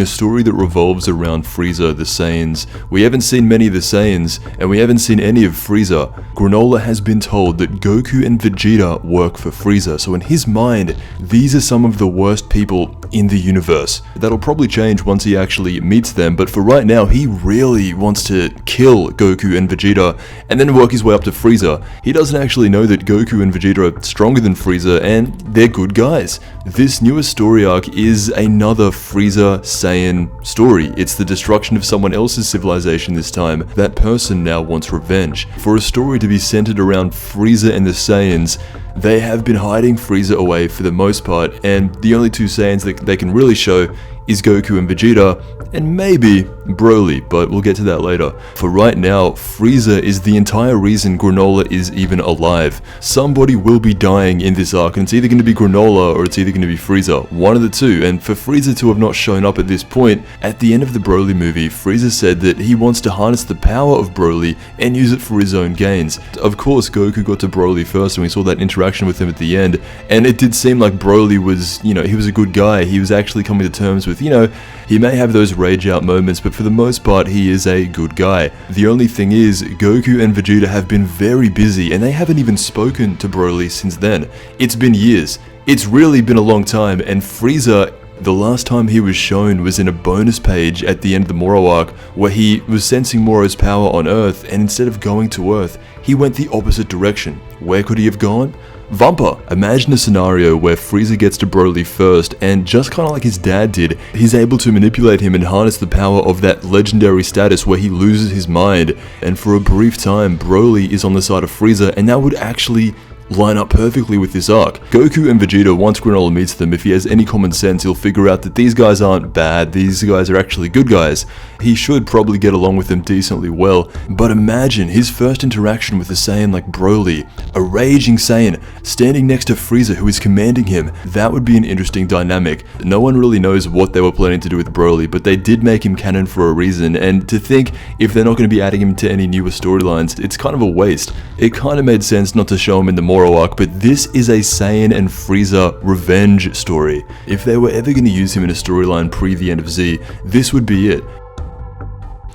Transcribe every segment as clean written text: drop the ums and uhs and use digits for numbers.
a story that revolves around Frieza, the Saiyans. We haven't seen many of the Saiyans, and we haven't seen any of Frieza. Granola has been told that Goku and Vegeta work for Frieza, so in his mind, these are some of the worst people in the universe. That'll probably change once he actually meets them, but for right now, he really wants to kill Goku and Vegeta, and then work his way up to Frieza. He doesn't actually know that Goku and Vegeta are stronger than Frieza, and they're good guys. This newest story arc is another Frieza Saiyan story. It's the destruction of someone else's civilization this time. That person now wants revenge. For a story to be centered around Frieza and the Saiyans, they have been hiding Frieza away for the most part, and the only two Saiyans that they can really show is Goku and Vegeta, and maybe Broly, but we'll get to that later. For right now, Frieza is the entire reason Granola is even alive. Somebody will be dying in this arc, and it's either going to be Granola or it's either going to be Frieza. One of the two, and for Frieza to have not shown up at this point, at the end of the Broly movie, Frieza said that he wants to harness the power of Broly and use it for his own gains. Of course, Goku got to Broly first, and we saw that interaction with him at the end, and it did seem like Broly was, he was a good guy. He was actually coming to terms with, he may have those rage out moments, but for the most part, he is a good guy. The only thing is, Goku and Vegeta have been very busy, and they haven't even spoken to Broly since then. It's been years. It's really been a long time, and Frieza, the last time he was shown was in a bonus page at the end of the Moro arc, where he was sensing Moro's power on Earth, and instead of going to Earth, he went the opposite direction. Where could he have gone? Vampa. Imagine a scenario where Frieza gets to Broly first, and just kinda like his dad did, he's able to manipulate him and harness the power of that legendary status where he loses his mind, and for a brief time, Broly is on the side of Frieza, and that would actually line up perfectly with this arc. Goku and Vegeta, once Granola meets them, if he has any common sense, he'll figure out that these guys aren't bad, these guys are actually good guys. He should probably get along with them decently well, but imagine his first interaction with a Saiyan like Broly, a raging Saiyan, standing next to Frieza who is commanding him. That would be an interesting dynamic. No one really knows what they were planning to do with Broly, but they did make him canon for a reason, and to think if they're not going to be adding him to any newer storylines, it's kind of a waste. It kind of made sense not to show him in the Moro arc, but this is a Saiyan and Frieza revenge story. If they were ever going to use him in a storyline pre the end of Z, this would be it.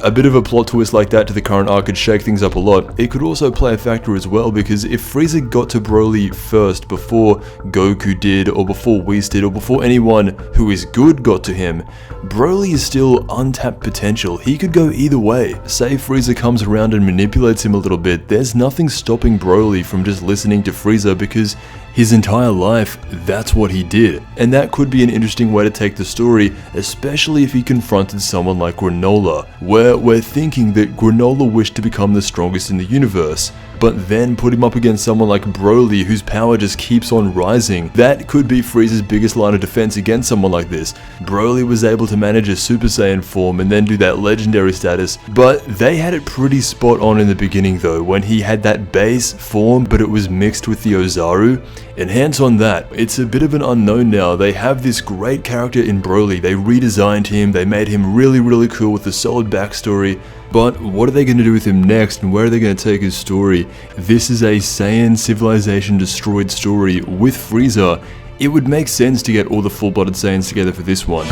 A bit of a plot twist like that to the current arc could shake things up a lot. It could also play a factor as well, because if Frieza got to Broly first before Goku did, or before Whis did, or before anyone who is good got to him, Broly is still untapped potential. He could go either way. Say Frieza comes around and manipulates him a little bit, there's nothing stopping Broly from just listening to Frieza, because his entire life, that's what he did. And that could be an interesting way to take the story, especially if he confronted someone like Granola, where we're thinking that Granola wished to become the strongest in the universe, but then put him up against someone like Broly whose power just keeps on rising. That could be Frieza's biggest line of defense against someone like this. Broly was able to manage a Super Saiyan form and then do that legendary status, but they had it pretty spot on in the beginning though, when he had that base form but it was mixed with the Ozaru. Enhance on that. It's a bit of an unknown now. They have this great character in Broly, they redesigned him, they made him really cool with a solid backstory, but what are they going to do with him next, and where are they going to take his story? This is a Saiyan civilization destroyed story with Frieza. It would make sense to get all the full-blooded Saiyans together for this one.